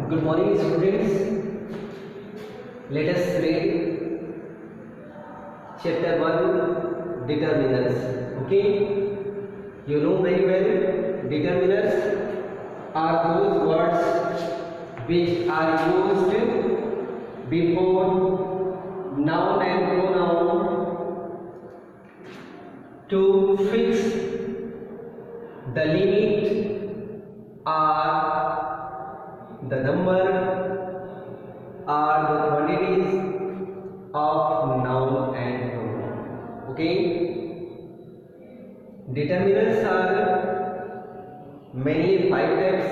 Good morning, students. Let us read chapter 1, determinants. Okay, you know very well determinants are those words which are used before noun and pronoun to fix the limit or the number or the quantities of noun and pronoun. Okay, determinants are mainly 5 types.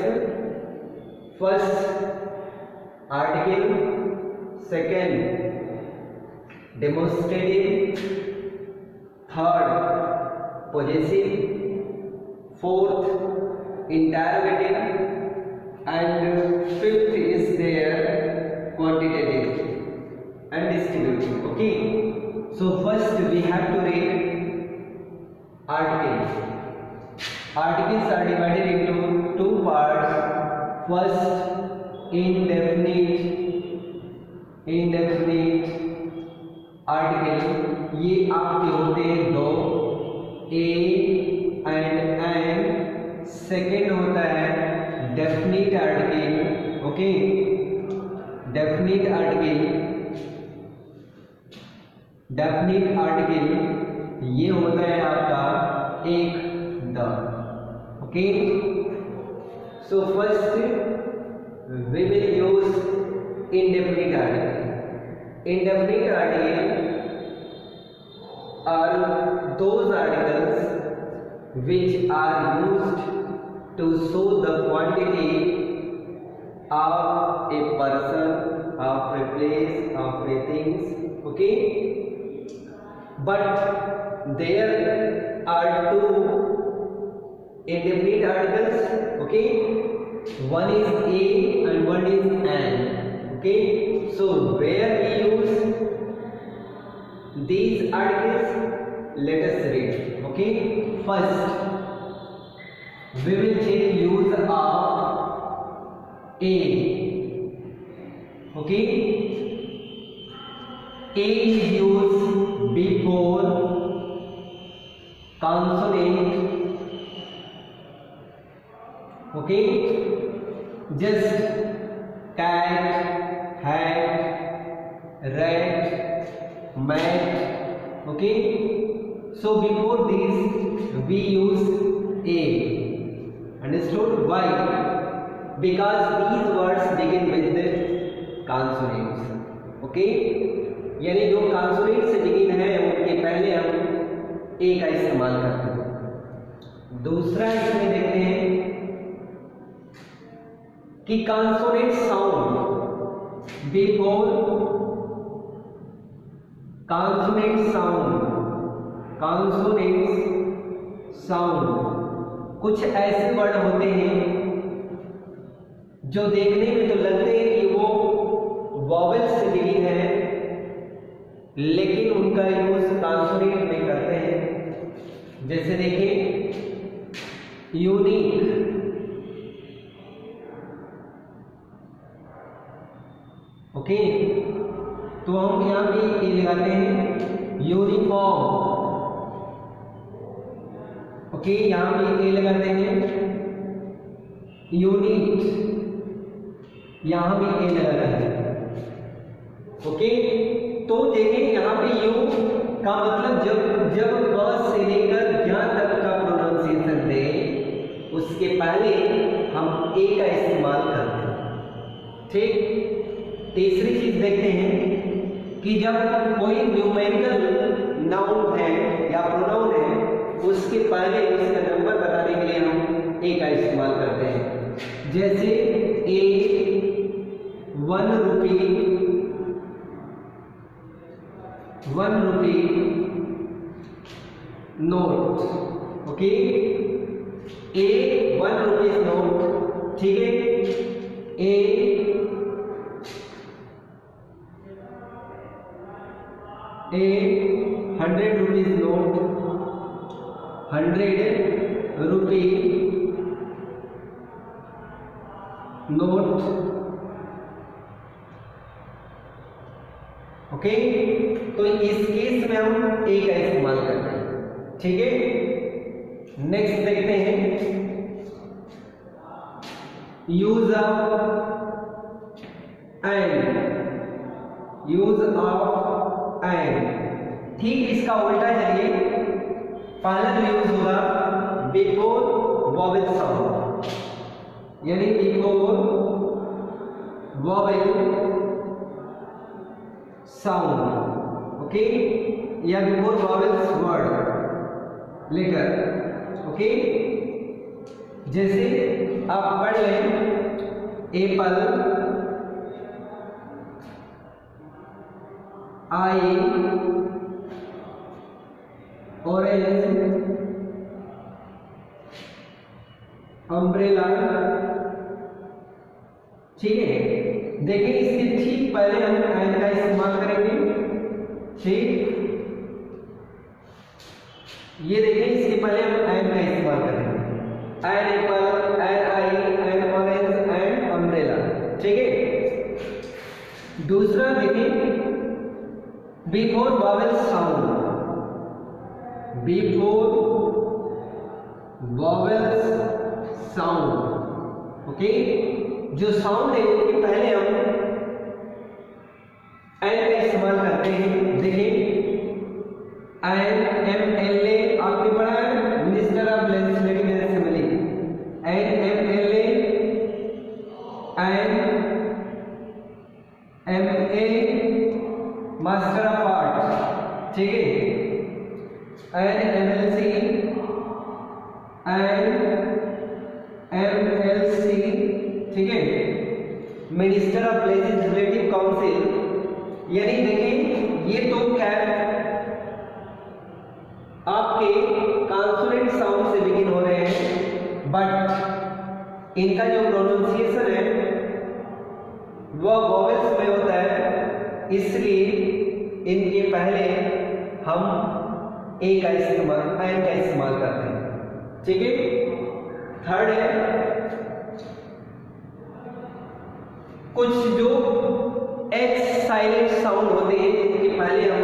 First, article. Second, demonstrative. Third, possessive. Fourth, interrogative. And fifth is their quantitative and distributive. Okay, so first we have to read articles. Articles are divided into two parts. First, indefinite article. ये आपके होते हैं दो, a and an. Second होता है definite article. Okay, definite article ये होता है आपका एक, the. Okay, so first we will use indefinite article. Indefinite article are those articles which are used to show the quantity of a person, of a place, of a things. Okay, but there are two indefinite articles. Okay, one is a and one is an. Okay, so where we use these articles, let us read. Okay, first we will take use of a. Okay, a is used before consonant. Okay, just cat, hat, rat, mat. Okay, so before these we use a. Understood? Why? Because these words begin with the consonants. Okay, यानी जो consonant से begin है उनके पहले हम a का इस्तेमाल करते हैं. दूसरा इसमें देखते हैं कि consonant sound before consonant sound कुछ ऐसे वर्ड होते हैं जो देखने में तो लगते हैं कि वो वॉवेल से बिगिन है, लेकिन उनका यूज कॉन्सोनेंट में करते हैं. जैसे देखिए यूनिक. ओके, तो हम यहाँ पे ये लगाते हैं यूनिफॉर्म. ओके, यहाँ पे ए लगाते हैं यूनिट, यहाँ भी ए लगाते हैं. ओके, तो देखें यहाँ पे यू का मतलब जब क से लेकर ज्ञ तक का प्रोनाउंसिएशन दे उसके पहले हम ए का इस्तेमाल करते हैं. ठीक. तीसरी चीज देखते हैं कि जब कोई न्यूमेरिकल नाउन है या प्रोनाउन है उसके पहले उसका नंबर बताने के लिए हम ए का इस्तेमाल करते हैं. जैसे ए 1 रुपी नोट. ओके, ए 1 रुपीज नोट. ठीक है, ए 100 rupees note. 100 rupee note okay, तो इस केस में हम ए का इस्तेमाल करते हैं। ठीक है, नेक्स्ट देखते हैं use of an, use of an. ठीक इसका उल्टा चलिए, पहला जो यूज होगा बिफोर वॉवेल साउंड, यानी बिफोर वॉवेल साउंड, ओके, या before vowels word letter. Okay, जैसे आप पढ़ लें एप्पल, आई, ऑरेंज, अम्ब्रेला। ठीक है, देखिए इसके ठीक पहले हम एंड का इस्तेमाल करेंगे। ठीक, ये देखिए इसके पहले हम एंड का इस्तेमाल करेंगे, and Apple, and I, and orange, and umbrella. ठीक है, दूसरा देखिए before vowel sound, before vowels sound. Okay, जो साउंड है उसके पहले हम एंड का इस्तेमाल करते हैं। देखिए एंड, एम एल ए आपने पढ़ा है, minister of legislative assembly, an M L A, an M A master of art. ठीक है, an M L C, an M L C. ठीक है, मिनिस्टर ऑफ लेजिस्लेटिव काउंसिल। यानी देखिए ये तो कैप आपके कॉन्सोनेंट साउंड से बिगिन हो रहे हैं, बट इनका जो प्रोनाउंसिएशन है वह वॉवेल्स में होता है, इसलिए इनके पहले हम ए का इस्तेमाल, एन का इस्तेमाल करते हैं। ठीक है, थर्ड है कुछ जो एक्स साइलेंट साउंड होते हैं जिनके पहले हम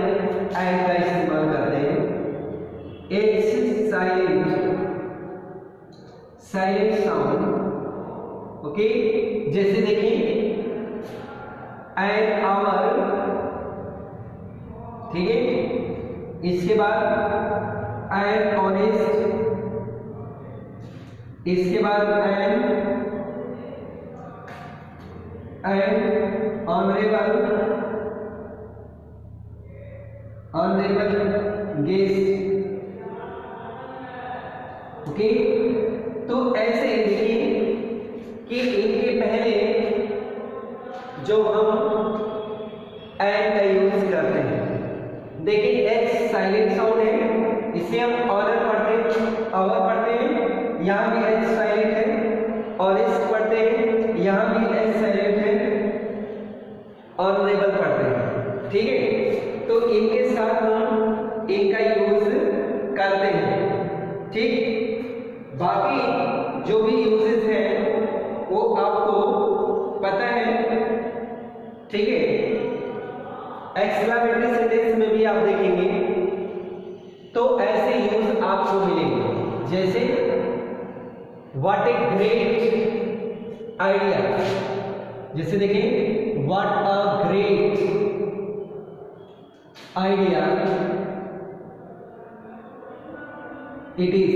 एन का इस्तेमाल करते हैं। एक्स साइलेंट साउंड, ओके, जैसे देखिए एन आवर। ठीक है, इसके बाद एन ऑनेस्ट, इसके बाद N honourable, honourable guest. Okay, तो ऐसे देखिए कि इनके पहले जो हम एंड का यूज करते हैं। देखिए एक्स साइलेंट साउंड है, इसे हम ऑनर पढ़ते हैं, ऑवर पढ़ते हैं, यहाँ भी एक्स साइलेंट है, ऑनेस्ट पढ़ते हैं, यहाँ भी एक्स साइलेंट है, ऑनरेबल पढ़ते हैं। ठीक है, तो इनके साथ हम इनका यूज करते हैं। ठीक, बाकी जो भी यूजेस हैं वो आपको पता है। ठीक है, एक्सक्लेमेटरी सेंटेंस में भी आप देखेंगे तो ऐसे यूज आपको मिलेंगे, जैसे व्हाट ए ग्रेट आइडिया। जैसे देखिए what a great idea it is.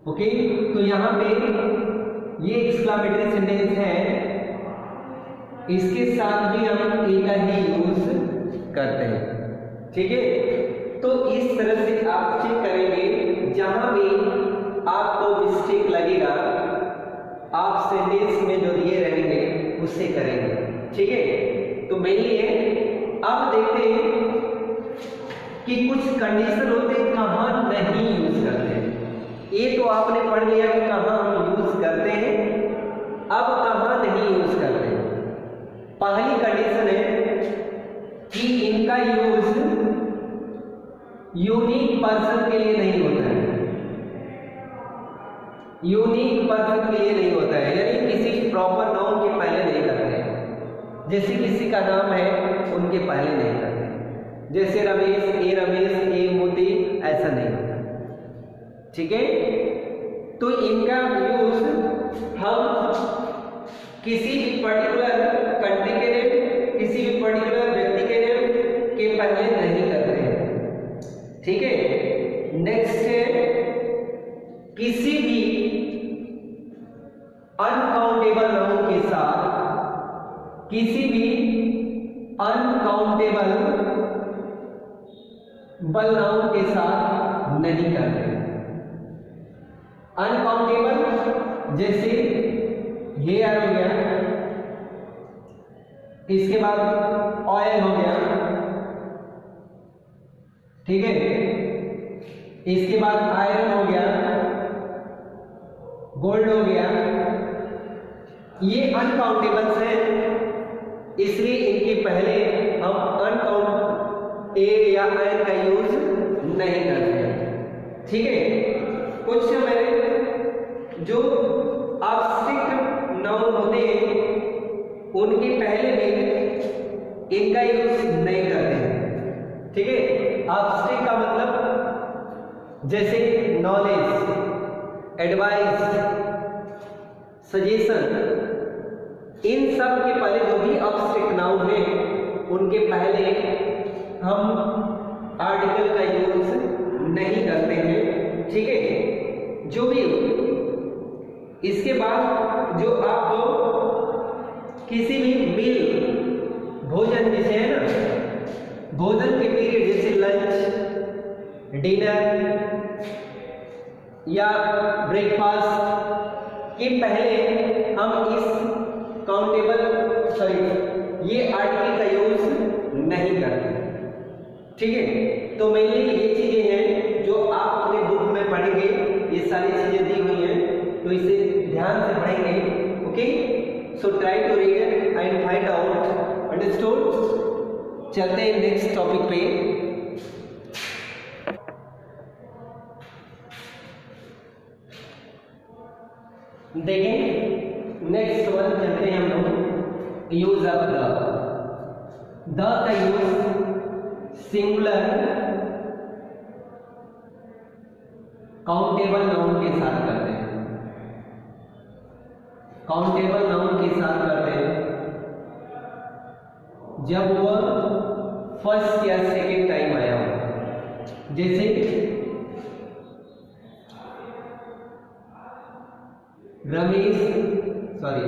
Okay, तो यहां पे ये एक्सक्लेमेटरी सेंटेंस है, इसके साथ भी हम ए का ही यूज करते हैं। ठीक है, तो इस तरह से आप चेक करेंगे, जहां भी आपको मिस्टेक लगेगा आप सेंटेंस में जो दिए रहेंगे उससे करेंगे। ठीक है, तो मेनली है। अब देखते हैं कि कुछ कंडीशन होते हैं कहां नहीं यूज करते हैं। ये तो आपने पढ़ लिया कि कहां हम यूज करते हैं, अब कहां नहीं यूज करते हैं। पहली कंडीशन है कि इनका यूज यूनिक पर्सन के लिए नहीं होता है, यूनिक पर्सन के लिए नहीं होता है, यानी किसी प्रॉपर नाउन के पहले नहीं करते हैं। जैसे किसी का नाम है उनके पहले नहीं करते, जैसे रमेश, ए मोती, ऐसा नहीं होता। ठीक है, तो इनका यूज हम किसी भी पर्टिकुलर कंट्री के नेम, किसी भी पर्टिकुलर व्यक्ति के नेम के पहले नहीं करते हैं। ठीक है, नेक्स्ट है किसी भी अनकाउंटेबल नाउन के साथ, किसी भी अनकाउंटेबल नाउन के साथ नहीं करते। अनकाउंटेबल जैसे हेयर हो गया, इसके बाद ऑयल हो गया, ठीक है, इसके बाद आयरन हो गया, गोल्ड हो गया, ये अनकाउंटेबल्स हैं, इसलिए इनके पहले हम अनकाउंट ए या आयन का यूज नहीं करते। ठीक है, कुछ हमारे जो ऑब्स्ट्रिक्ट नाउन होते हैं उनके पहले भी इनका यूज नहीं करते। ठीक है, ऑब्स्ट्रिक्ट का मतलब जैसे नॉलेज, एडवाइस, सजेशन, इन सब के पहले जो भी ऑब्स्ट्रिक्ट नाउन है उनके पहले हम आर्टिकल का यूज नहीं करते हैं। ठीक है, जो भी इसके बाद जो आपको किसी भी मील, भोजन जिसे है ना, भोजन के पीरियड जैसे लंच, डिनर या ब्रेकफास्ट के पहले हम इस ये आर्टिकल का यूज नहीं करते। ठीक है, तो मेनली ये चीजें हैं जो आप अपने बुक में पढ़ेंगे, ये सारी चीजें दी हुई हैं, तो इसे ध्यान से पढ़ेंगे। Okay, so try to read and find out, understood. चलते हैं नेक्स्ट टॉपिक पे। देखें नेक्स्ट वन चलते हैं हम लोग, यूज ऑफ द का यूज सिंगुलर काउंटेबल नाउन के साथ करते हैं। काउंटेबल नाउन के साथ करते हैं जब वह फर्स्ट या सेकेंड टाइम आया हो, जैसे Ramesh, sorry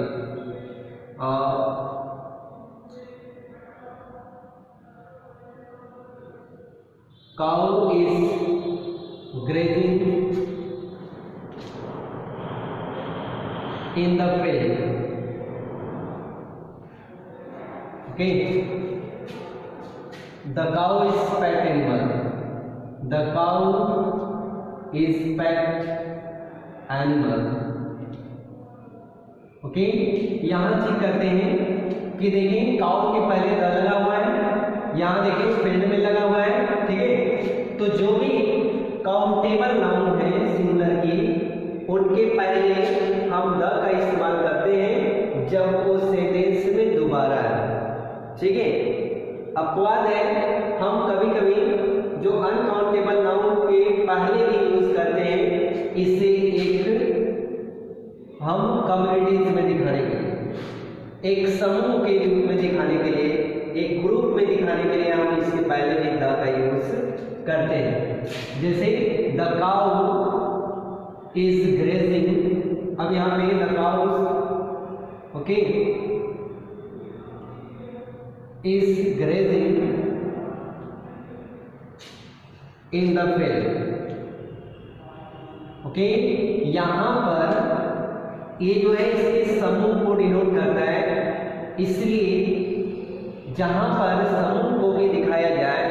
cow is grazing in the field. Okay, the cow is pet animal. The cow is pet animal. Okay, यहां चेक करते हैं कि देखिए काउ के पहले द लगा हुआ है, यहां देखिए फील्ड में लगा हुआ है। ठीक है, तो जो भी काउंटेबल नाउन है सिंगुलर की, उनके पहले हम द का इस्तेमाल करते हैं जब वो सेंटेंस में दोबारा है। ठीक है, अपवाद है, हम कभी कभी जो अनकाउंटेबल नाउन के पहले भी यूज करते हैं, इसे एक हम कम्युनिटीज में दिखाने के लिए, एक समूह के रूप में दिखाने के लिए, एक ग्रुप में दिखाने के लिए हम इसके पहले भी द का यूज करते हैं। जैसे द काउ इज ग्रेजिंग, अब यहाँ पे the cow, okay, is grazing in the field. Okay, यहां पर ये जो है इसके समूह को डिनोट करता है, इसलिए जहां पर समूह को भी दिखाया जाए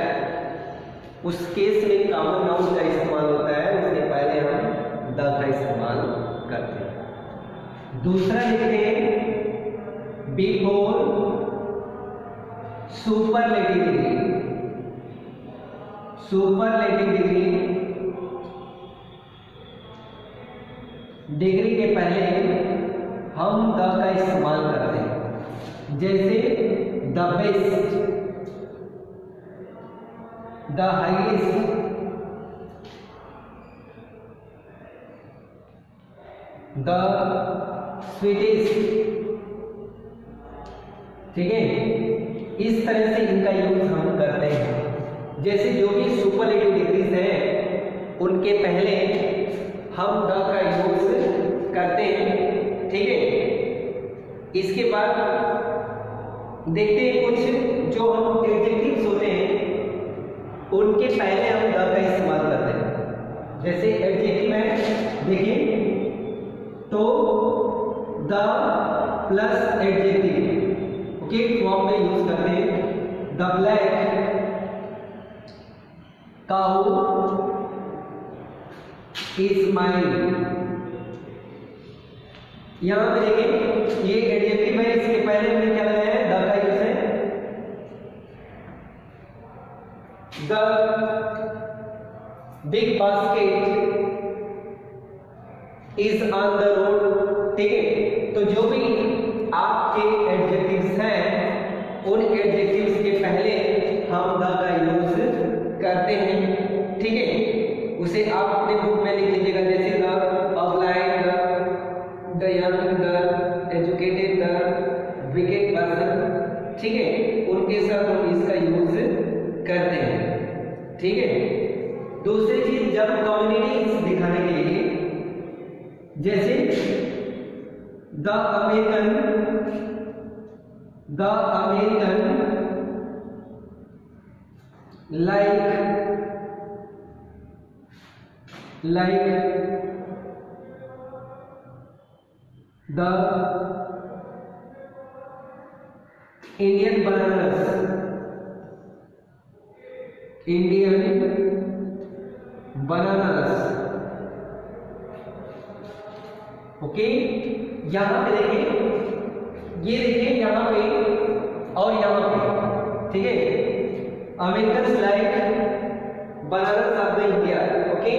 उस केस में कॉमन नाउन का इस्तेमाल होता है, उसके पहले हम द का इस्तेमाल करते हैं। दूसरा लिखते हैं before superlative degree. Superlative degree के पहले हम द का इस्तेमाल करते हैं। जैसे the best, the highest, the sweetest, ठीक है। इस तरह से इनका यूज हम करते हैं। जैसे जो भी सुपरलेटिव डिग्रीज हैं उनके पहले हम द का यूज करते हैं, ठीक है। इसके बाद देखते हैं कुछ जो हम एडजेक्टिव्स होते हैं उनके पहले हम द का इस्तेमाल करते हैं। जैसे एडजेक्टिव है, देखिए तो the plus adjective okay form में यूज करते हैं। The black cow is mine. यहां पे देखिए ये एडजेक्टिव है, इसके पहले हमने क्या लगाया है, द का यूज है। The big basket is on the road, ठीक है। तो जो भी आपके एडजेक्टिव्स हैं उन एडजेक्टिव्स के पहले हम द का यूज करते हैं, ठीक है। उसे आप अपने बुक में लिख लीजिएगा, जैसे the blind, the young, the educated, the wicked person, ठीक है। उनके साथ हम इसका यूज करते हैं, ठीक है। दूसरी चीज जब कम्युनिटीज दिखाने के लिए, जैसे the American like the Indian bananas, okay. यहां पे देखिए, ये देखिए यहां पे और यहां पे, ठीक है। American like Banaras of the India, okay.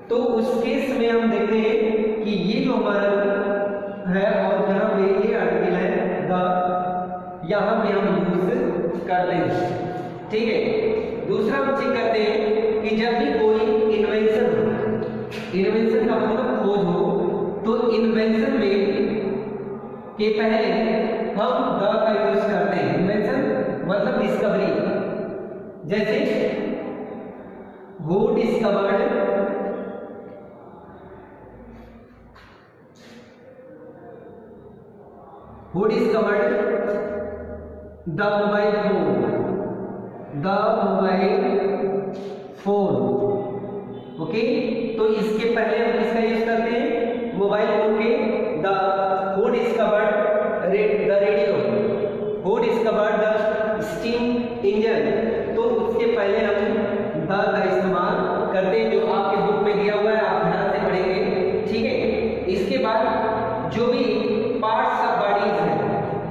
तो उस केस में हम देखते हैं कि ये जो हमारा है और यहाँ पे ये आर्टिकल है द, यहाँ पे हम यूज करते हैं, ठीक है। दूसरा हम चेक करते हैं कि जब भी कोई इन्वेंशन का मतलब खोज हो, तो इन्वेंशन में के पहले हम द का यूज करते हैं। इन्वेंशन मतलब डिस्कवरी, जैसे who discovered the mobile phone, okay. तो इसके पहले हम किसका यूज करते हैं, मोबाइल फोन के। The who discovered the radio, who discovered the steam engine, तो उसके पहले हम द का इस्तेमाल करते हैं, जो आपके बुक में दिया हुआ है, आप ध्यान से पढ़ेंगे, ठीक है। इसके बाद जो भी पार्ट्स ऑफ बॉडीज हैं,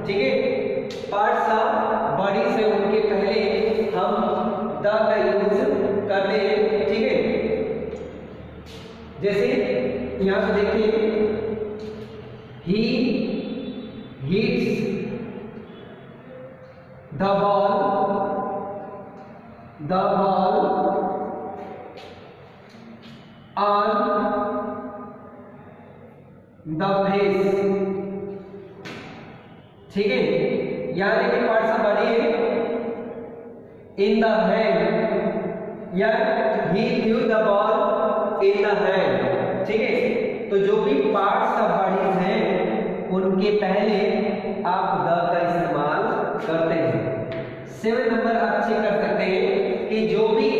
ठीक है, पार्ट्स ऑफ बॉडीज है, उनके पहले हम द का यूज करते हैं, ठीक है। जैसे यहां पे देखते हैं, he hits the ball on the face, ठीक है। यहां देखिए पार्ट्स ऑफ बॉडी है, इन द हैंड, या ही through the ball in the hand, ठीक है। तो जो भी पार्ट्स ऑफ बॉडीज हैं उनके पहले आप द का इस्तेमाल करते हैं। 7 नंबर आप चेक कर सकते हैं कि जो भी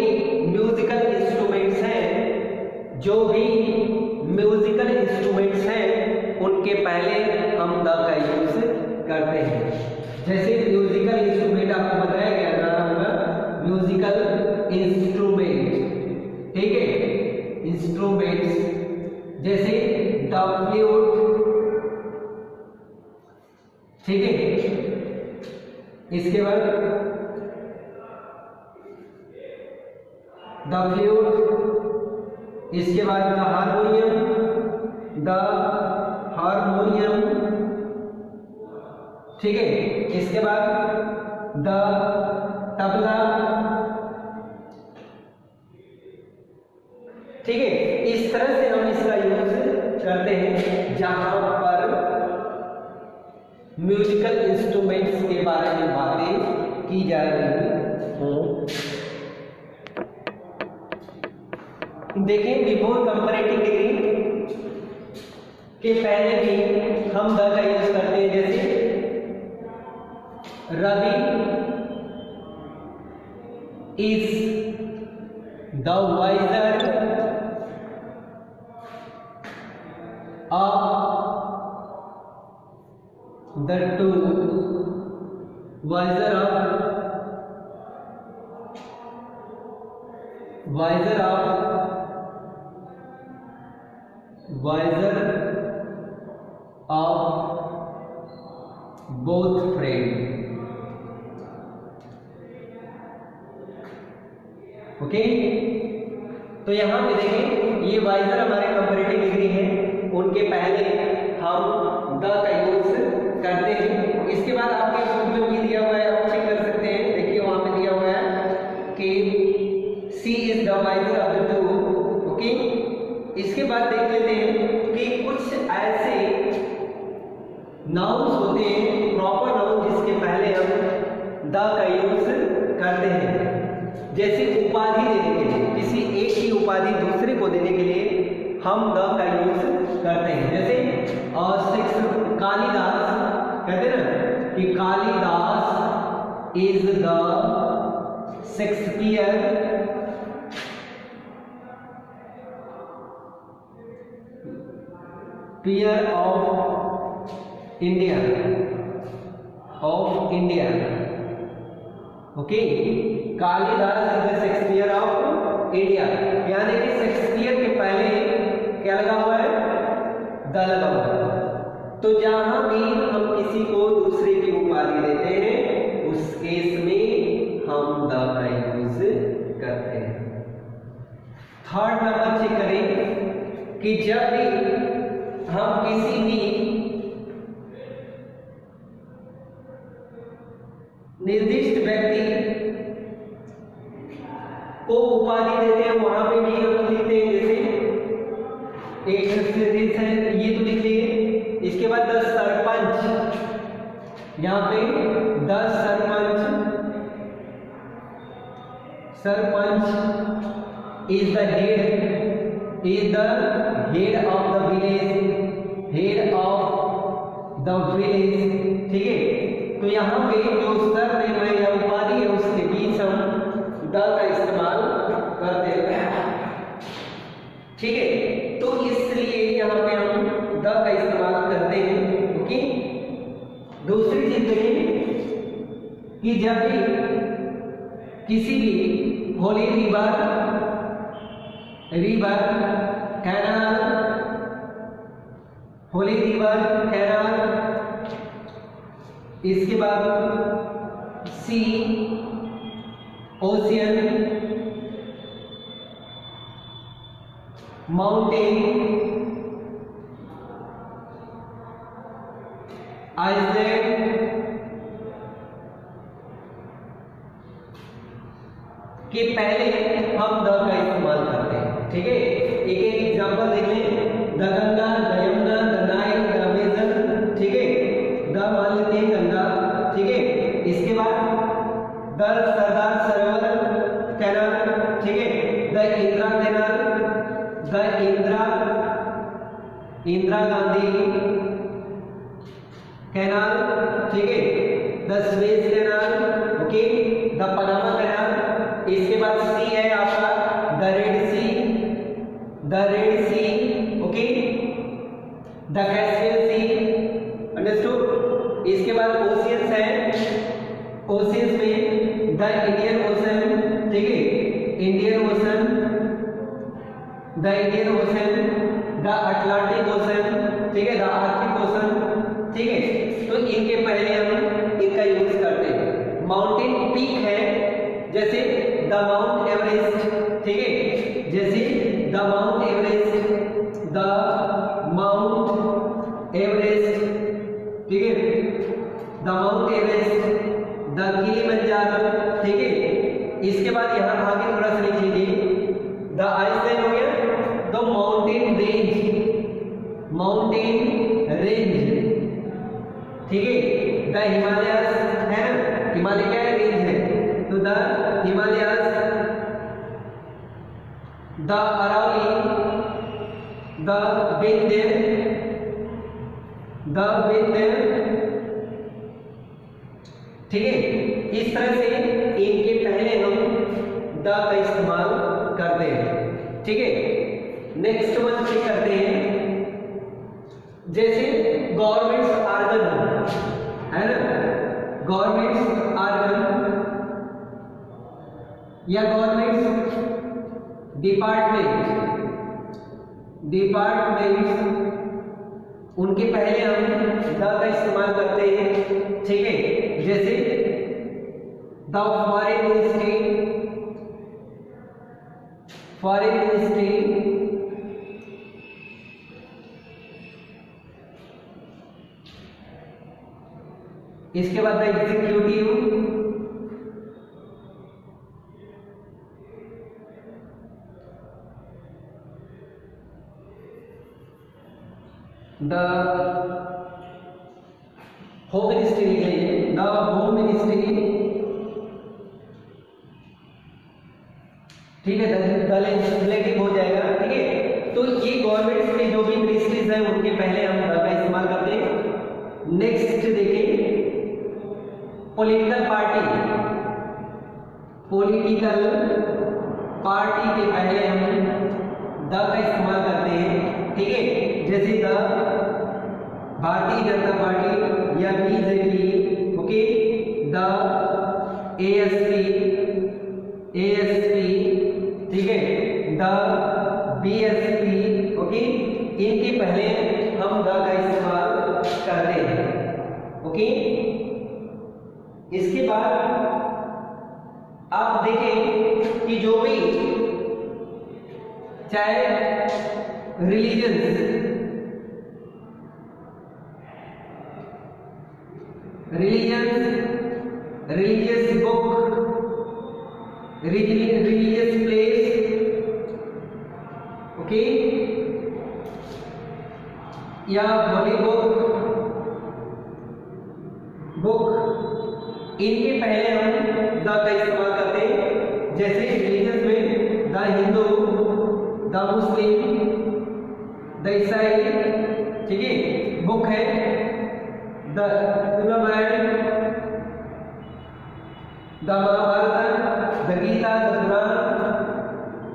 म्यूजिकल इंस्ट्रूमेंट्स हैं, जो भी म्यूजिकल इंस्ट्रूमेंट्स हैं उनके पहले हम द का यूज करते हैं। जैसे म्यूजिकल इंस्ट्रूमेंट आपको बताया गया था, म्यूजिकल इंस्ट्रूमेंट, ठीक है, इंस्ट्रूमेंट्स जैसे द फ्लूट, ठीक है। इसके बाद द फ्लूट, इसके बाद द हारमोनियम, ठीक है। इसके बाद द तबला, ठीक है। इस तरह से हम इसका यूज करते हैं जहां पर म्यूजिकल इंस्ट्रूमेंट्स के बारे में बातें की जा रही हो। देखें बिफोर कंपैरेटिव डिग्री के पहले भी हम द का यूज करते हैं, जैसे Ravi is the wiser the two wiser of both friend, okay. तो यहां पे देखें ये वाइजर हमारे कंपैरेटिव डिग्री है, उनके पहले हम द का यूज करते हैं। इसके बाद आपके बुक में भी दिया हुआ है, आप चेक कर सकते हैं, देखिए वहां पे दिया हुआ है कि C is the wiser of the two, okay. इसके बाद देख लेते हैं कि कुछ ऐसे नाउन्स होते हैं, प्रॉपर नाउन, जिसके पहले हम द का यूज करते हैं। जैसे उपाधि देने के लिए, किसी एक की उपाधि दूसरे को देने के लिए हम द का यूज करते हैं। जैसे कालिदास, कहते हैं ना कि Kalidas is the Shakespeare of India, okay. Kalidas is the Shakespeare of India, यानी कि शेक्सपियर के पहले क्या लगा हुआ है, द लगा हुआ है। तो जहां भी हम किसी को दूसरे की उपाधि देते हैं उस केस में हम द का यूज करते हैं। थर्ड नंबर चेक करें कि जब भी हम किसी भी निर्दिष्ट व्यक्ति को उपाधि देते हैं, वहां पे भी हम लिखते हैं, जैसे एक है ये तो लिख लिए। इसके बाद द सरपंच, यहां पे the sarpanch is the head of the village, ठीक है। तो यहाँ पे जो सरनेम है या उपाधि है उसके बीच हम द का इस्तेमाल करते हैं, ठीक है। तो इसलिए यहाँ पे हम द का इस्तेमाल करते हैं, ओके। दूसरी चीज देखें कि जब भी किसी भी होली कैनाल, इसके बाद सी ओशियन, माउंटेन, आइसलैंड के पहले हम द का इस्तेमाल करते हैं, ठीक है। एक एक एग्जांपल देख लें, the Ganga, the Yamuna, the Nile, the Amazon, ठीक है। द मान लेते हैं गंगा, ठीक है। इसके बाद द सरदार सरोवर कैनाल, ठीक है। The Indira canal, the Indira Gandhi canal, ठीक है। The Suez canal, okay. The Panama canal. इसके बाद सी है आपका the red sea, okay. The Caspian sea, understood. इसके बाद ओशियंस है, ओशियंस में द इंडियन ओशन, ठीक है। Indian ocean, the Atlantic ocean, ठीक है। द आर्कटिक ओशन, ठीक है। तो इनके पहले हम इनका यूज करते हैं। माउंटेन पीक है, जैसे द माउंट एवरेस्ट, ठीक है। जैसे द माउंट एवरेस्ट, ठीक है। द माउंटेन रेंज, ठीक है। द हिमालयस है ना, हिमालय क्या है, रेंज है, तो the Himalayas, the Aravalli, the Vindhya, the Vindhya, ठीक है। इस तरह से इनके पहले हम द का इस्तेमाल करते हैं, ठीक है। नेक्स्ट वन चेक करते हैं, जैसे गवर्नमेंट्स ऑर्गन है ना, गवर्नमेंट्स ऑर्गन या गवर्नमेंट्स डिपार्टमेंट्स, उनके पहले हम द का इस्तेमाल करते हैं, ठीक है। जैसे द फॉरेन मिनिस्ट्री, इसके बाद the executive, the home ministry, the home ministry, ठीक है। द लेजिस्लेटिव हो जाएगा, ठीक है। तो ये गवर्नमेंट के जो भी मिनिस्ट्रीज हैं उनके पहले हम द का इस्तेमाल करते हैं। नेक्स्ट देखिए, पॉलिटिकल पार्टी के पहले हम द का इस्तेमाल करते हैं, ठीक है। जैसे द भारतीय जनता पार्टी या बीजेपी, ओके। द एएसपी, ठीक है। The BSP, okay. इनके पहले हम द का इस्तेमाल करते हैं, ओके। इसके बाद आप देखें कि जो भी चाहे religious book, religious place, okay, या होली बुक, इनके पहले हम द का इस्तेमाल करते हैं। जैसे रिलीजियस में the Hindu, the Muslim, the Isai, ठीक है। बुक है the Ramayana, the Mahabharata, the Gita, the Quran.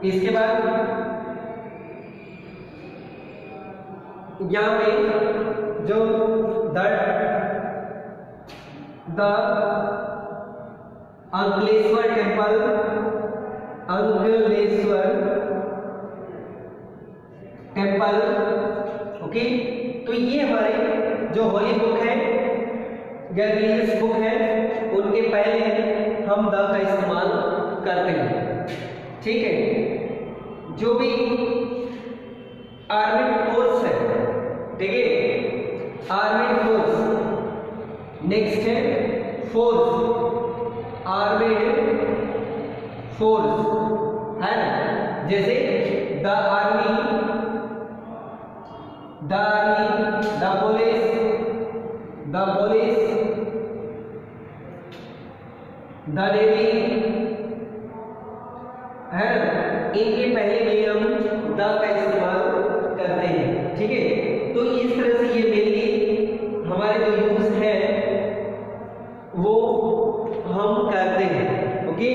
इसके बाद यहाँ पे जो द अंकलेश्वर टेम्पल, ओके। तो ये हमारे जो होली बुक है या रिलीजियस बुक है उनके पहले हम द का इस्तेमाल करते हैं, ठीक है। जो भी आर्मी फोर्स है, ठीक है, आर्मी फोर्स। नेक्स्ट है फोर्स, आर्मेड फोर्स, है ना। जैसे the army, the police, the navy, है ना। इनके पहले भी हम द का इस्तेमाल करते हैं, ठीक है। तो इस तरह से ये मेनली हमारे जो यूज है वो हम करते हैं, ओके।